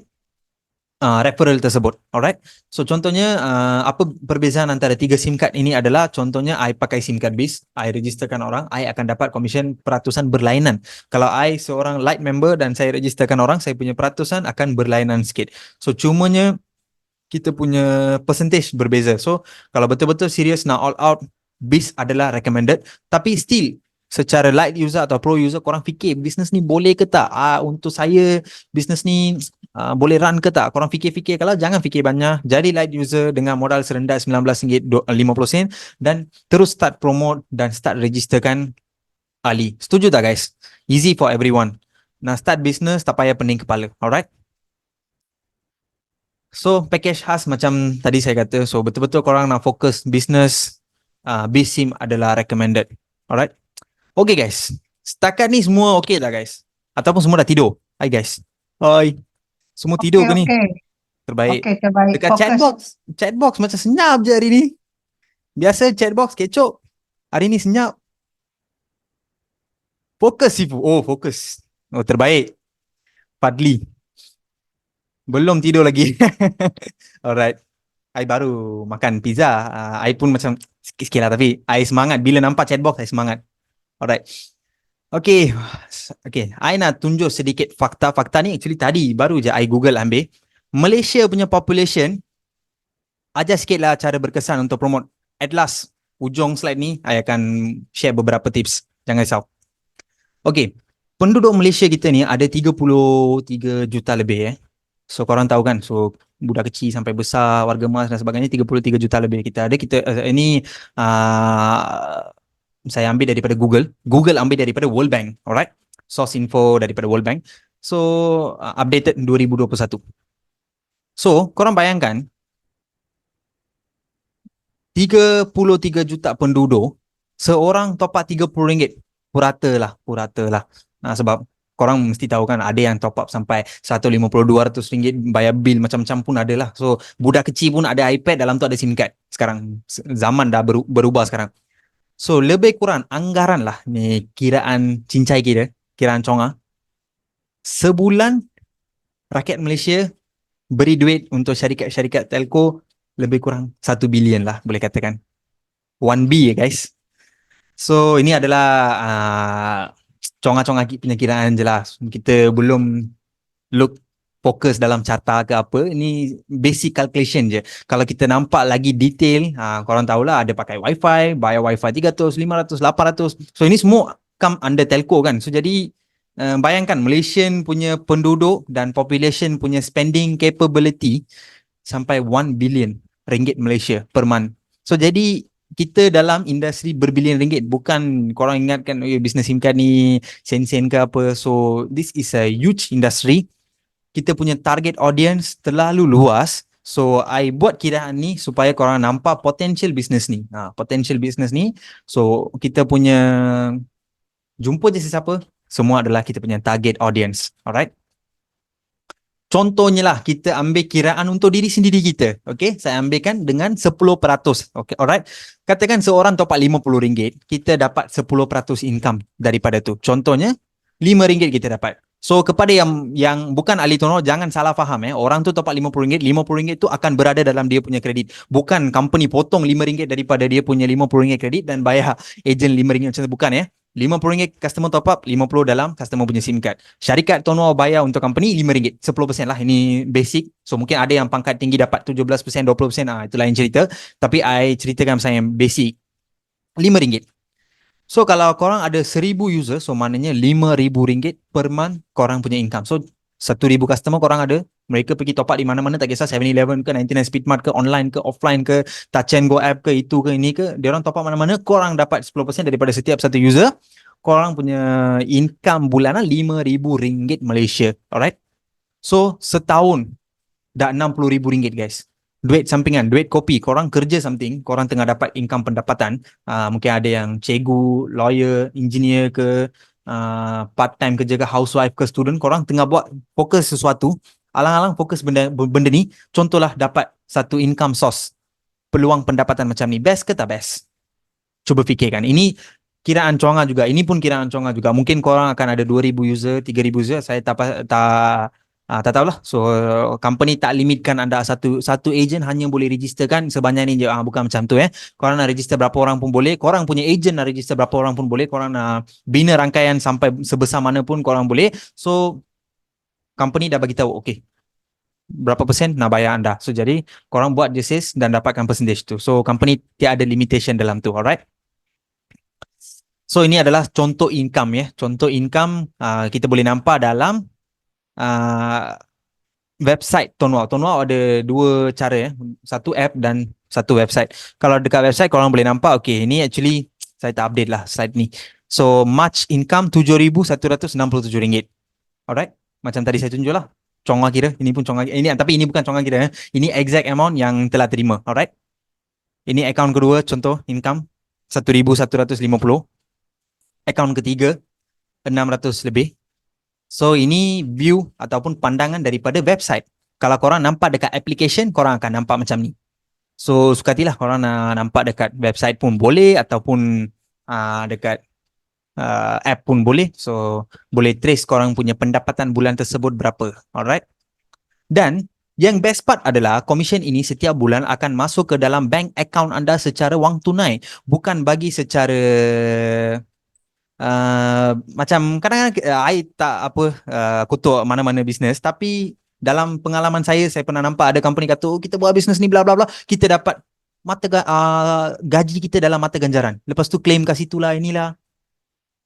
referral tersebut. Alright. So contohnya apa perbezaan antara 3 SIM card ini adalah, contohnya I pakai SIM card Biz, I registerkan orang, I akan dapat komisen peratusan berlainan. Kalau I seorang Lite member dan saya registerkan orang, saya punya peratusan akan berlainan sikit. So cumanya kita punya percentage berbeza. So kalau betul-betul serius nak all out, Biz adalah recommended. Tapi still, secara Lite user atau Pro user, korang fikir bisnes ni boleh ke tak? Untuk saya, bisnes ni boleh run ke tak? Korang fikir-fikir. Kalau jangan fikir banyak, jadi Lite user dengan modal serendah RM19.50 dan terus start promote dan start registerkan ahli. Setuju tak guys? Easy for everyone. Nak start business tak payah pening kepala. Alright? So package khas macam tadi saya kata, so betul-betul korang nak fokus business, BSIM adalah recommended. Alright? Okay guys, setakat ni semua okay dah guys? Ataupun semua dah tidur? Hai guys. Hai. Semua tidur Okay, ke ni? okay. Terbaik. Okay, terbaik. Dekat Fokus. chatbox macam senyap je hari ni. Biasa chatbox kecoh. Hari ni senyap. Fokus Sifu. Oh, fokus. Oh, terbaik. Fadli. Belum tidur lagi. Alright. I baru makan pizza. I pun macam sikit-sikit lah, tapi I semangat. Bila nampak chatbox, I semangat. Alright. Okay. Okay. I nak tunjuk sedikit fakta-fakta ni. Actually tadi baru je I Google ambil. Malaysia punya population, ajar sikit lah cara berkesan untuk promote. At last, ujung slide ni, I akan share beberapa tips. Jangan risau. Okay. Penduduk Malaysia kita ni ada 33 juta lebih. So korang tahu kan, so budak kecil sampai besar, warga emas dan sebagainya 33 juta lebih kita ada. Kita ini saya ambil daripada Google. Google ambil daripada World Bank. Alright. Source info daripada World Bank. So updated 2021. So korang bayangkan 33 juta penduduk, seorang top up RM30. Purata lah. Sebab korang mesti tahu kan, ada yang top up sampai RM150-200 bayar bil macam-macam pun ada lah. So budak kecil pun ada iPad, dalam tu ada SIM card. Sekarang zaman dah berubah sekarang. So lebih kurang anggaran lah ni, kiraan cincai kita, kiraan conga. Sebulan rakyat Malaysia beri duit untuk syarikat-syarikat telco lebih kurang 1 bilion lah, boleh katakan 1B guys. So ini adalah conga-conga punya kiraan je lah. Kita belum look fokus dalam carta ke apa. Ini basic calculation je. Kalau kita nampak lagi detail, korang tahulah ada pakai wifi, bayar wifi 300, 500, 800. So ini semua come under telco kan. So jadi bayangkan Malaysian punya penduduk dan population punya spending capability sampai 1 billion ringgit Malaysia per month. So jadi kita dalam industri berbilion ringgit. Bukan korang ingatkan business SIM card ni sen-sen ke apa. So this is a huge industry. Kita punya target audience terlalu luas. So I buat kiraan ni supaya korang nampak potential business ni. Potential business ni. So kita punya jumpa je sesiapa, semua adalah kita punya target audience. Alright. Contohnya lah, kita ambil kiraan untuk diri sendiri kita. Okay, saya ambilkan dengan 10%. Okay, alright. Katakan seorang top up RM50, kita dapat 10% income daripada tu. Contohnya, RM5 kita dapat. So kepada yang bukan ahli tono, jangan salah faham. Orang tu top up RM50, RM50 tu akan berada dalam dia punya kredit. Bukan company potong RM5 daripada dia punya RM50 kredit dan bayar ejen RM5 macam tu. Bukan RM50 customer top up, 50 dalam customer punya SIM card. Syarikat tono bayar untuk company RM5, 10% lah. Ini basic. So mungkin ada yang pangkat tinggi dapat 17%, 20%, itu lain cerita. Tapi I ceritakan saya yang basic, RM5. So kalau korang ada 1,000 user, so maknanya RM5,000 per month korang punya income. So 1,000 customer korang ada, mereka pergi top up di mana-mana, tak kisah 7-Eleven ke, 99 Speedmart ke, online ke, offline ke, Touch 'n Go app ke, itu ke, ini ke, dia orang top up mana-mana, korang dapat 10% daripada setiap satu user. Korang punya income bulanan RM5,000 Malaysia. Alright. So setahun dah RM60,000 guys. Duit sampingan, duit kopi. Korang kerja something, korang tengah dapat income pendapatan. Mungkin ada yang cikgu, lawyer, engineer ke, part time kerja ke, housewife ke, student. Korang tengah buat fokus sesuatu, alang-alang fokus benda ni. Contohlah dapat satu income source, peluang pendapatan macam ni. Best ke tak best? Cuba fikirkan. Ini kiraan conga juga. Ini pun kiraan conga juga. Mungkin korang akan ada 2,000 user, 3,000 user. Saya tak tahulah. So company tak limitkan anda satu agent hanya boleh registerkan sebanyak ni je. Bukan macam tu Korang nak register berapa orang pun boleh. Korang punya agent nak register berapa orang pun boleh. Korang nak bina rangkaian sampai sebesar mana pun korang boleh. So company dah bagi tahu, okay, berapa persen nak bayar anda. So jadi korang buat je sales dan dapatkan percentage tu. So company tiada limitation dalam tu. Alright. So ini adalah contoh income Contoh income kita boleh nampak dalam website Tonwau. Tonwau ada dua cara satu app dan satu website. Kalau dekat website korang boleh nampak, okay, ini actually saya tak update lah slide ni. So March income RM7,167. Alright, macam tadi saya tunjuk lah. Conga kira, ini pun conga, ini tapi ini bukan conga kira. Ini exact amount yang telah terima. Alright. Ini akaun kedua, contoh income 1,150. Akaun ketiga 600 lebih. So ini view ataupun pandangan daripada website. Kalau korang nampak dekat application, korang akan nampak macam ni. So sukatilah korang nak nampak dekat website pun boleh ataupun dekat app pun boleh. So boleh trace korang punya pendapatan bulan tersebut berapa. Alright. Dan yang best part adalah komisen ini setiap bulan akan masuk ke dalam bank account anda secara wang tunai, bukan bagi secara macam kadang-kadang I tak kutuk mana-mana bisnes, tapi dalam pengalaman saya pernah nampak ada company kata, oh, kita buat bisnes ni bla bla bla, kita dapat gaji kita dalam mata ganjaran. Lepas tu claim kat situ lah, inilah.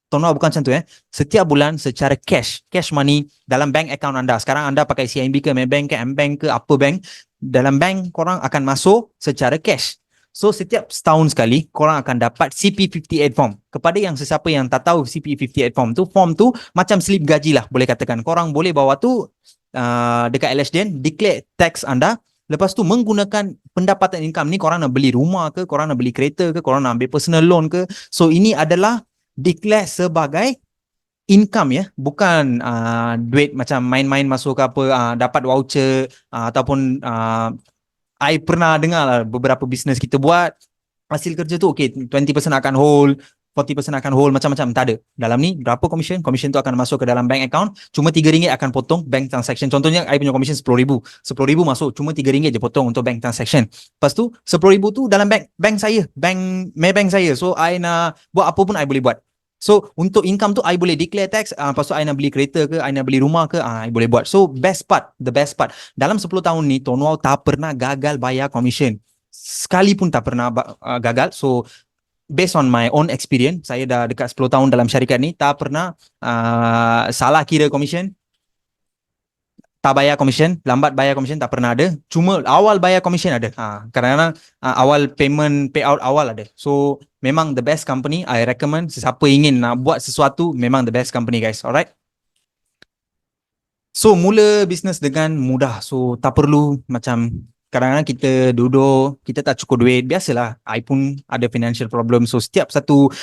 Tonwa bukan macam tu Setiap bulan secara cash money dalam bank account anda. Sekarang anda pakai CIMB ke, Maybank ke, M-Bank ke, apa bank, dalam bank korang akan masuk secara cash. So setiap setahun sekali korang akan dapat CP58 form. Kepada yang sesiapa yang tak tahu CP58 form tu macam slip gaji lah, boleh katakan. Korang boleh bawa tu dekat LHDN, declare tax anda. Lepas tu menggunakan pendapatan income ni, korang nak beli rumah ke, korang nak beli kereta ke, korang nak ambil personal loan ke. So ini adalah declare sebagai income bukan duit macam main-main masuk ke apa, dapat voucher ataupun I pernah dengar lah beberapa bisnes kita buat, hasil kerja tu okay, 20% akan hold, 40% akan hold, macam-macam. Tak ada. Dalam ni berapa komisen tu akan masuk ke dalam bank account, cuma RM3 akan potong bank transaction. Contohnya I punya komisen RM10,000 RM10,000 masuk, cuma RM3 je potong untuk bank transaction. Lepas tu RM10,000 tu dalam bank saya, Maybank saya. So I nak buat apa pun I boleh buat. So untuk income tu I boleh declare tax, lepas tu I nak beli kereta ke, I nak beli rumah ke, I boleh buat. So the best part dalam 10 tahun ni Tuan Wow tak pernah gagal bayar commission. Sekali pun tak pernah gagal. So based on my own experience, saya dah dekat 10 tahun dalam syarikat ni, tak pernah salah kira commission, tak bayar commission, lambat bayar commission, tak pernah ada. Cuma awal bayar commission ada. Kadang-kadang awal payment, payout awal ada. So memang the best company, I recommend. Sesiapa ingin nak buat sesuatu, memang the best company guys. Alright. So mula bisnes dengan mudah. So tak perlu macam kadang-kadang kita duduk, kita tak cukup duit. Biasalah, I pun ada financial problem. So setiap satu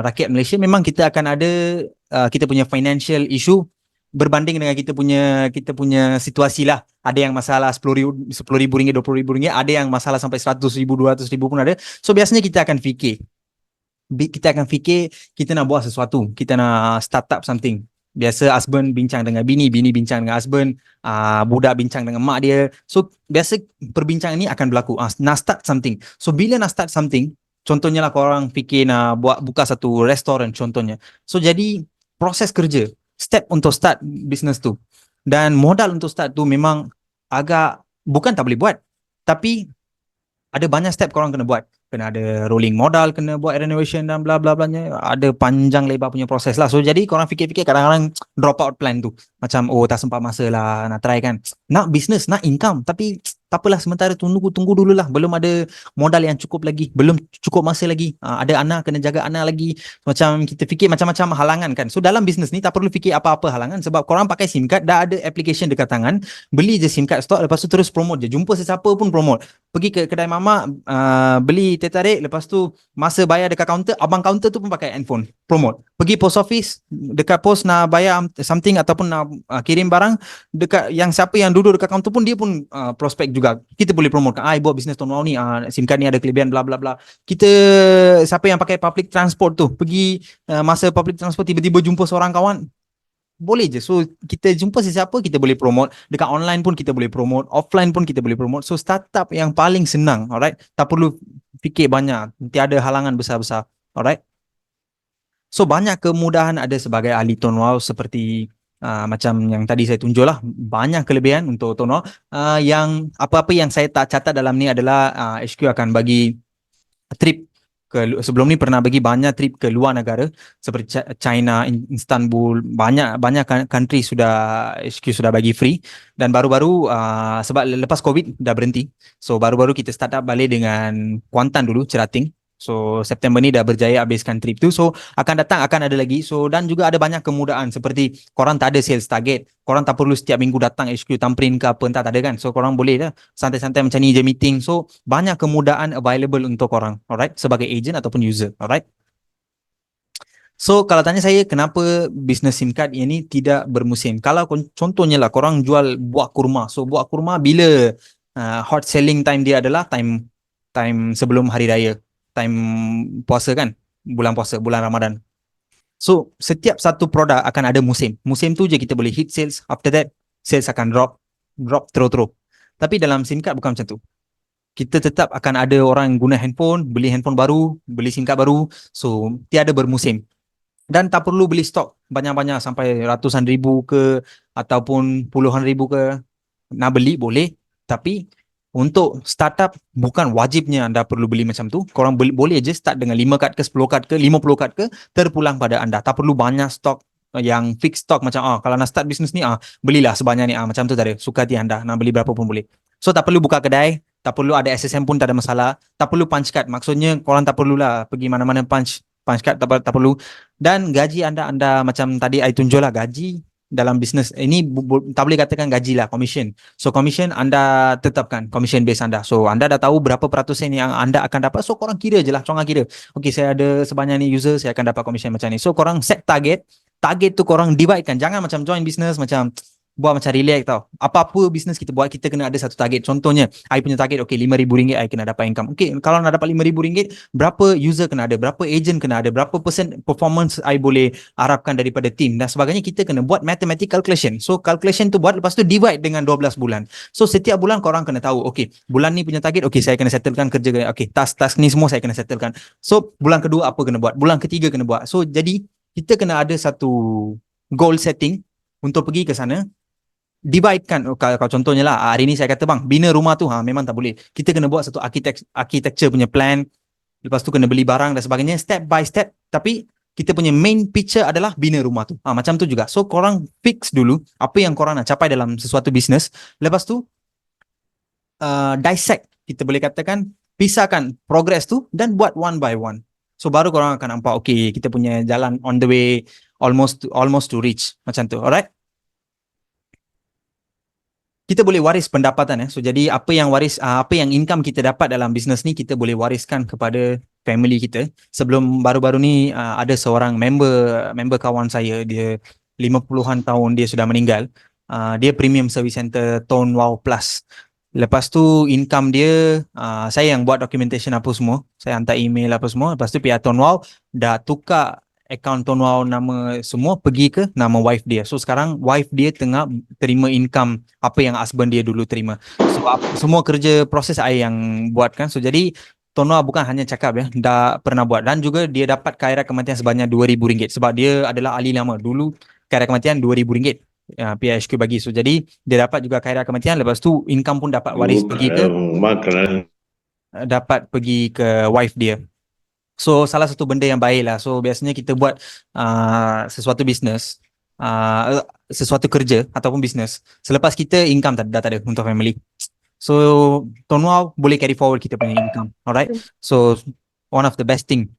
rakyat Malaysia memang kita akan ada kita punya financial issue berbanding dengan kita punya situasi lah. Ada yang masalah RM10,000, RM20,000, ada yang masalah sampai RM100,000, RM200,000 pun ada. So biasanya kita akan fikir kita nak buat sesuatu, kita nak start up something. Biasa husband bincang dengan bini bincang dengan husband, budak bincang dengan mak dia. So biasa perbincangan ni akan berlaku, nak start something. So bila nak start something, contohnya lah korang fikir nak buka satu restoran contohnya. So jadi proses kerja, step untuk start business tu dan modal untuk start tu memang agak, bukan tak boleh buat, tapi ada banyak step korang kena buat. Kena ada rolling modal, kena buat renovation dan bla bla blanya. Ada panjang lebar punya proses lah. So jadi korang fikir-fikir kadang-kadang drop out plan tu. Macam tak sempat masa lah nak try kan. Nak business, nak income, tapi tak apalah, sementara tunggu dulu lah. Belum ada modal yang cukup lagi, belum cukup masa lagi. Ada anak, kena jaga anak lagi. Macam kita fikir macam-macam halangan kan. So dalam business ni tak perlu fikir apa-apa halangan, sebab korang pakai SIM card, dah ada application dekat tangan. Beli je SIM card stock, lepas tu terus promote je. Jumpa sesiapa pun promote. Pergi ke kedai mamak, beli teh tarik, lepas tu masa bayar dekat kaunter, abang kaunter tu pun pakai handphone promote. Pergi post office, dekat post nak bayar something ataupun nak kirim barang, dekat yang siapa yang duduk dekat kaunter pun dia pun prospek juga. Kita boleh promote kan, buat bisnes Tuan Wow ni, SIM card ni ada kelebihan bla bla bla. Kita, siapa yang pakai public transport tu, pergi masa public transport tiba-tiba jumpa seorang kawan, boleh je. So kita jumpa sesiapa, kita boleh promote. Dekat online pun kita boleh promote, offline pun kita boleh promote. So startup yang paling senang, alright, tak perlu fikir banyak, tiada halangan besar-besar. Alright. So banyak kemudahan ada sebagai ahli Tuan Wow, seperti macam yang tadi saya tunjuk lah, banyak kelebihan untuk Tuan Wow. Yang apa-apa yang saya tak catat dalam ni adalah HQ akan bagi trip sebelum ni pernah bagi banyak trip ke luar negara seperti China, Istanbul, banyak country sudah HQ sudah bagi free. Dan baru-baru sebab lepas COVID dah berhenti, so baru-baru kita start up balik dengan Kuantan dulu, Cerating. So September ni dah berjaya habiskan trip tu. So akan datang akan ada lagi. So dan juga ada banyak kemudahan seperti korang tak ada sales target. Korang tak perlu setiap minggu datang HQ tamprint ke apa entah tak ada kan. So korang boleh dah santai-santai macam ni je meeting. So banyak kemudahan available untuk korang. Alright, sebagai agent ataupun user. Alright. So kalau tanya saya kenapa bisnes SIM card ini tidak bermusim? Kalau contohnya lah korang jual buah kurma. So buah kurma bila hot selling time dia adalah time time sebelum hari raya. Time puasa kan? Bulan puasa, bulan Ramadan. So setiap satu produk akan ada musim. Musim tu je kita boleh hit sales. After that sales akan drop terus-terus. Tapi dalam SIM card bukan macam tu. Kita tetap akan ada orang yang guna handphone, beli handphone baru, beli SIM card baru. So tiada bermusim. Dan tak perlu beli stok banyak-banyak sampai ratusan ribu ke ataupun puluhan ribu ke. Nak beli boleh, tapi untuk startup bukan wajibnya anda perlu beli macam tu. Korang boleh je start dengan 5 kad ke 10 kad ke 50 kad ke, terpulang pada anda. Tak perlu banyak stok yang fix stok macam kalau nak start bisnes ni belilah sebanyak ni macam tu tak ada. Suka hati anda nak beli berapa pun boleh. So tak perlu buka kedai, tak perlu ada SSM pun tak ada masalah. Tak perlu punch card. Maksudnya korang tak perlulah pergi mana-mana punch card tak perlu. Dan gaji anda macam tadi I tunjuk lah gaji dalam bisnes ini tak boleh katakan gaji lah, commission. So commission anda tetapkan, commission base anda. So anda dah tahu berapa peratusan yang anda akan dapat. So korang kira je lah, corang kira. Okay, saya ada sebanyak ni user, saya akan dapat commission macam ni. So korang set target. Target tu korang dividekan. Jangan macam join business macam buat macam relax tau. Apa-apa bisnes kita buat, kita kena ada satu target. Contohnya, I punya target, okay, RM5,000 I kena dapat income. Okay, kalau nak dapat RM5,000, berapa user kena ada, berapa agent kena ada, berapa persen performance I boleh harapkan daripada team dan sebagainya. Kita kena buat mathematical calculation. So, calculation tu buat, lepas tu divide dengan 12 bulan. So, setiap bulan korang kena tahu, okay, bulan ni punya target, okay, saya kena settlekan kerja, okay, task ni semua saya kena settlekan. So, bulan kedua apa kena buat, bulan ketiga kena buat. So, jadi, kita kena ada satu goal setting untuk pergi ke sana. Dividekan. Kalau contohnya lah hari ni saya kata bang bina rumah tu memang tak boleh. Kita kena buat satu architecture punya plan, lepas tu kena beli barang dan sebagainya step by step, tapi kita punya main picture adalah bina rumah tu. Macam tu juga. So korang fix dulu apa yang korang nak capai dalam sesuatu bisnes, lepas tu dissect, kita boleh katakan pisahkan progress tu dan buat one by one. So baru korang akan nampak okay, kita punya jalan on the way almost to reach macam tu. Alright. Kita boleh waris pendapatan So jadi apa yang income kita dapat dalam bisnes ni kita boleh wariskan kepada family kita. Sebelum baru-baru ni ada seorang member kawan saya, dia 50-an tahun dia sudah meninggal. Dia premium service center Tone Wow Plus. Lepas tu income dia saya yang buat documentation apa semua. Saya hantar email apa semua. Lepas tu pihak Tone Wow dah tukar akaun Tone Wow nama semua pergi ke nama wife dia. So sekarang wife dia tengah terima income apa yang husband dia dulu terima. So semua kerja proses saya yang buat kan. So jadi Tone Wow bukan hanya cakap dah pernah buat, dan juga dia dapat khairat kematian sebanyak RM2,000 sebab dia adalah ahli lama. Dulu khairat kematian RM2,000 PHQ bagi. So jadi dia dapat juga khairat kematian, lepas tu income pun dapat waris pergi ke dapat pergi ke wife dia. So salah satu benda yang baik lah. So biasanya kita buat sesuatu bisnes, sesuatu kerja ataupun bisnes, selepas kita income dah tak ada untuk family. So Tone Wow boleh carry forward kita punya income. Alright. So one of the best thing.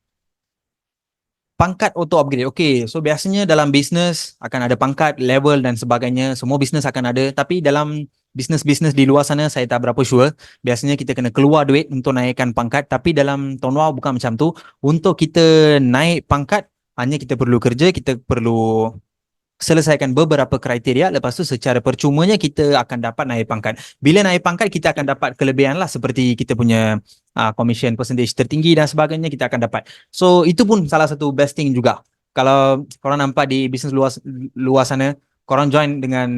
Pangkat auto upgrade. Okay, so biasanya dalam bisnes akan ada pangkat, level dan sebagainya. Semua bisnes akan ada. Tapi dalam bisnes-bisnes di luar sana saya tak berapa sure. Biasanya kita kena keluar duit untuk naikkan pangkat. Tapi dalam Tone Wow bukan macam tu. Untuk kita naik pangkat, hanya kita perlu kerja, kita perlu selesaikan beberapa kriteria, lepas tu secara percumanya kita akan dapat naik pangkat. Bila naik pangkat kita akan dapat kelebihan lah, seperti kita punya commission percentage tertinggi dan sebagainya kita akan dapat. So itu pun salah satu best thing juga. Kalau korang nampak di bisnes luar sana, korang join dengan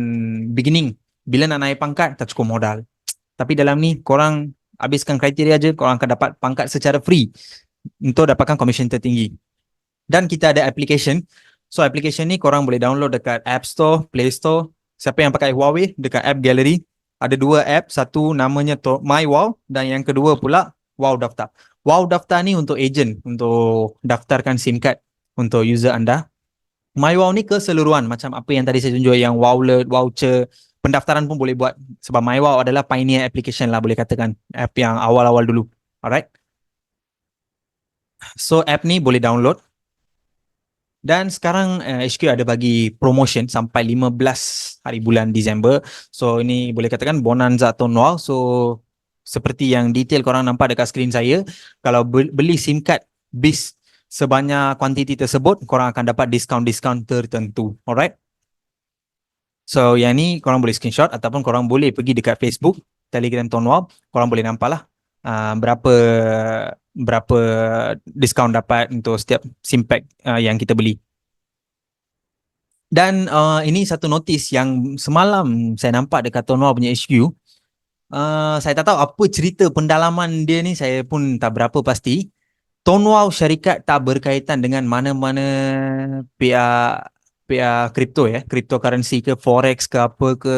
beginning, bila nak naik pangkat tak cukup modal. Tapi dalam ni korang habiskan kriteria je, korang akan dapat pangkat secara free untuk dapatkan commission tertinggi. Dan kita ada application. So application ni korang boleh download dekat App Store, Play Store. Siapa yang pakai Huawei, dekat App Gallery ada dua app, satu namanya My Wow dan yang kedua pula Wow Daftar. Wow Daftar ni untuk agent, untuk daftarkan SIM card untuk user anda. My Wow ni keseluruhan, macam apa yang tadi saya tunjuk, yang Wowlet, voucher, pendaftaran pun boleh buat. Sebab My Wow adalah pioneer application lah, boleh katakan app yang awal-awal dulu. Alright. So app ni boleh download. Dan sekarang HQ ada bagi promotion sampai 15 hari bulan Disember. So ini boleh katakan bonanza tahun wow. So seperti yang detail korang nampak dekat skrin saya, kalau beli SIM card BIS sebanyak kuantiti tersebut, korang akan dapat diskaun-diskaun tertentu. Alright? So yang ni korang boleh screenshot ataupun korang boleh pergi dekat Facebook, Telegram Tahun Wow, korang boleh nampak lah berapa diskaun dapat untuk setiap SIM pack yang kita beli. Dan ini satu notis yang semalam saya nampak dekat Tahun Wow punya HQ. Saya tak tahu apa cerita pendalaman dia ni, saya pun tak berapa pasti. Tahun Wow syarikat tak berkaitan dengan mana-mana pihak kripto ya, cryptocurrency ke forex ke apa ke.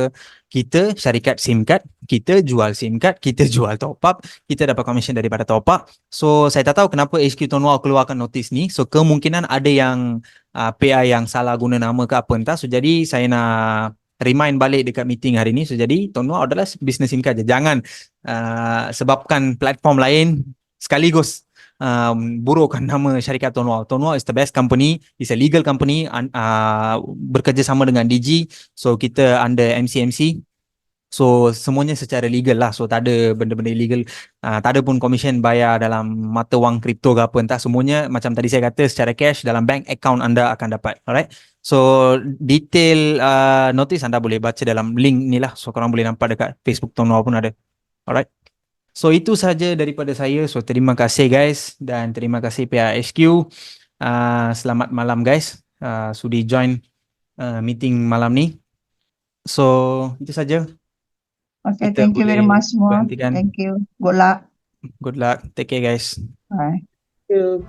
Kita syarikat SIM card, kita jual SIM card, kita jual top up, kita dapat commission daripada top up. So saya tak tahu kenapa HQ Tahun Wow keluarkan notis ni. So kemungkinan ada yang PI yang salah guna nama ke apa entah. So jadi saya nak remind balik dekat meeting hari ni. So jadi Tahun Wow adalah business SIM card je. Jangan sebabkan platform lain sekaligus burukkan nama syarikat Tahun Wow. Tahun Wow is the best company, is a legal company, bekerjasama dengan DG. So kita under MCMC. So semuanya secara legal lah. So tak ada benda-benda illegal, tak ada pun commission bayar dalam mata wang kripto ke apa entah. Semuanya macam tadi saya kata secara cash dalam bank account anda akan dapat. Alright. So detail notice anda boleh baca dalam link ni lah. So korang boleh nampak dekat Facebook Tahun Wow pun ada. Alright. So itu saja daripada saya. So terima kasih guys dan terima kasih pihak HQ. Selamat malam guys. Sudi join meeting malam ni. So itu saja. Okay, Kita thank you very boleh much semua. berhentikan. Thank you. Good luck. Good luck. Take care guys. Bye. Thank you.